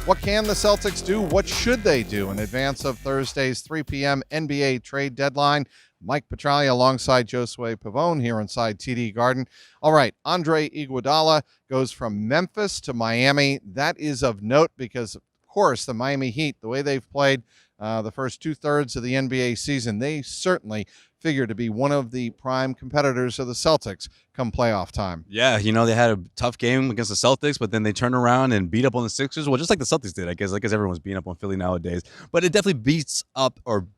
What can the Celtics do? What should they do in advance of Thursday's 3 p.m. NBA trade deadline? Mike Petraglia alongside Josue Pavon here inside TD Garden. All right, Andre Iguodala goes from Memphis to Miami. That is of note because, of course, the Miami Heat, the way they've played the first two-thirds of the NBA season, they certainly figure to be one of the prime competitors of the Celtics come playoff time. Yeah, they had a tough game against the Celtics, but then they turned around and beat up on the Sixers. Well, just like the Celtics did, I guess. Everyone's beating up on Philly nowadays. But it definitely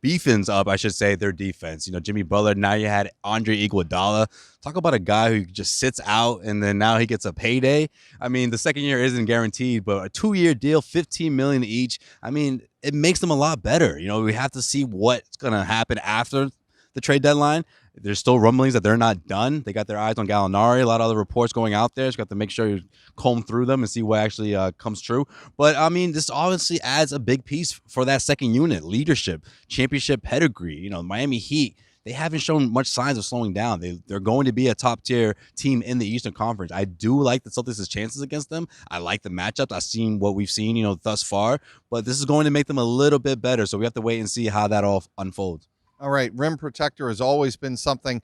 beefens up, I should say, their defense. Jimmy Butler, now you had Andre Iguodala. Talk about a guy who just sits out, and then now he gets a payday. I mean, the second year isn't guaranteed, but a 2-year deal, $15 million each. I mean, it makes them a lot better. We have to see what's going to happen after the trade deadline. There's still rumblings that they're not done. They got their eyes on Gallinari. A lot of other reports going out there. Just got to make sure you comb through them and see what actually comes true. But, I mean, this obviously adds a big piece for that second unit. Leadership, championship pedigree. Miami Heat, they haven't shown much signs of slowing down. They're going to be a top-tier team in the Eastern Conference. I do like the Celtics' chances against them. I like the matchups. I've seen what we've seen, thus far. But this is going to make them a little bit better. So we have to wait and see how that all unfolds. All right, rim protector has always been something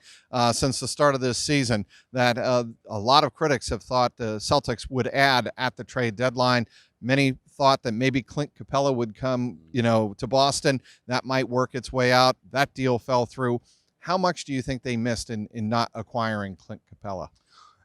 since the start of this season that a lot of critics have thought the Celtics would add at the trade deadline. Many thought that maybe Clint Capella would come, to Boston. That might work its way out. That deal fell through. How much do you think they missed in not acquiring Clint Capella?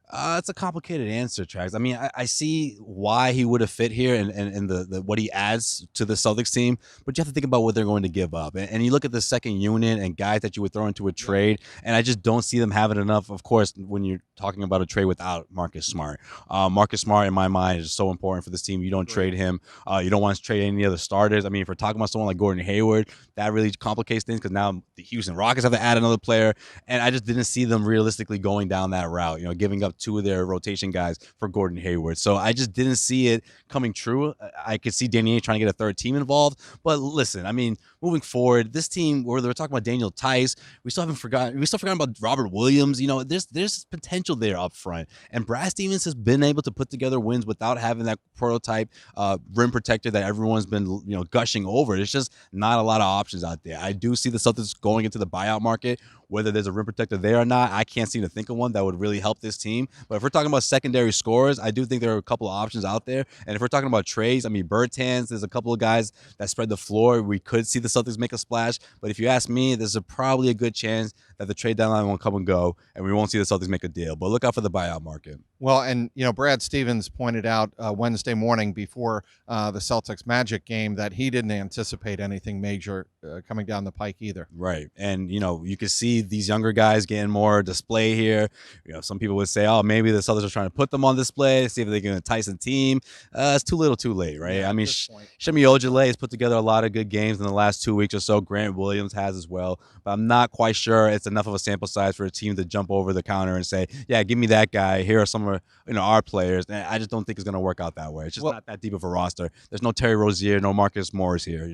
It's a complicated answer, Trax. I mean, I see why he would have fit here and the what he adds to the Celtics team, but you have to think about what they're going to give up. And you look at the second unit and guys that you would throw into a trade, and I just don't see them having enough, of course, when you're talking about a trade without Marcus Smart. Marcus Smart, in my mind, is so important for this team. You don't trade him. You don't want to trade any other starters. I mean, if we're talking about someone like Gordon Hayward, that really complicates things because now the Houston Rockets have to add another player, and I just didn't see them realistically going down that route, giving up two of their rotation guys for Gordon Hayward. So I just didn't see it coming true. I could see Danny Ainge trying to get a third team involved. But listen, I mean, moving forward, this team, where they were talking about Daniel Tice, we still forgotten about Robert Williams. There's potential there up front. And Brad Stevens has been able to put together wins without having that prototype rim protector that everyone's been gushing over. There's just not a lot of options out there. I do see the Celtics going into the buyout market. Whether there's a rim protector there or not, I can't seem to think of one that would really help this team. But if we're talking about secondary scorers, I do think there are a couple of options out there. And if we're talking about trades, I mean, Bertans, there's a couple of guys that spread the floor. We could see the Celtics make a splash. But if you ask me, there's probably a good chance that the trade deadline won't come and go, and we won't see the Celtics make a deal. But look out for the buyout market. Well, and, Brad Stevens pointed out Wednesday morning before the Celtics Magic game that he didn't anticipate anything major coming down the pike either. Right. And, you can see these younger guys getting more display here. Some people would say, oh, maybe the Celtics are trying to put them on display, see if they can entice the team. It's too little too late, right? Yeah, I mean, Shemi Ojale has put together a lot of good games in the last 2 weeks or so. Grant Williams has as well. But I'm not quite sure it's enough of a sample size for a team to jump over the counter and say, yeah, give me that guy. Here are some of our players. And I just don't think it's going to work out that way. It's just not that deep of a roster. There's no Terry Rozier, no Marcus Morris here,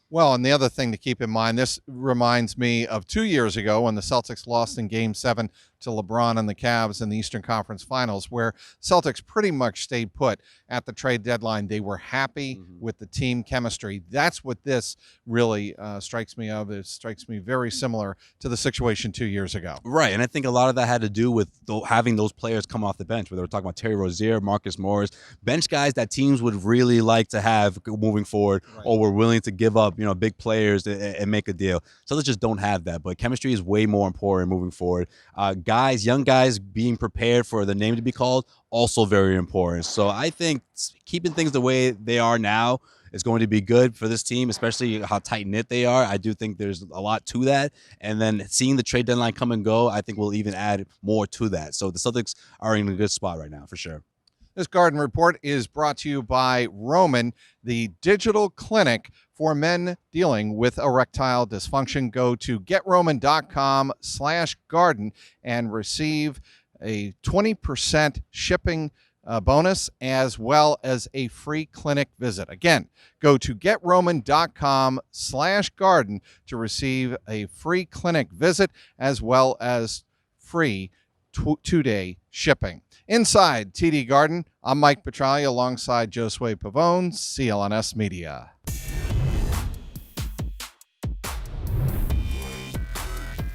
Well, and the other thing to keep in mind, this reminds me of 2 years ago when the Celtics lost in Game 7 to LeBron and the Cavs in the Eastern Conference Finals, where Celtics pretty much stayed put at the trade deadline. They were happy with the team chemistry. That's what this really strikes me of. It strikes me very similar to the situation 2 years ago. Right, and I think a lot of that had to do with having those players come off the bench, whether we're talking about Terry Rozier, Marcus Morris, bench guys that teams would really like to have moving forward, or were willing to give up, big players and make a deal. So they just don't have that, but chemistry is way more important moving forward. Young guys being prepared for the name to be called, also very important. So I think keeping things the way they are now is going to be good for this team, especially how tight-knit they are. I do think there's a lot to that. And then seeing the trade deadline come and go, I think will even add more to that. So the Celtics are in a good spot right now, for sure. This Garden Report is brought to you by Roman, the digital clinic for men dealing with erectile dysfunction. Go to getroman.com/garden and receive a 20% shipping bonus as well as a free clinic visit. Again, go to getroman.com/garden to receive a free clinic visit as well as free 2-day shipping. Inside TD Garden, I'm Mike Petraglia alongside Josue Pavon, CLNS Media.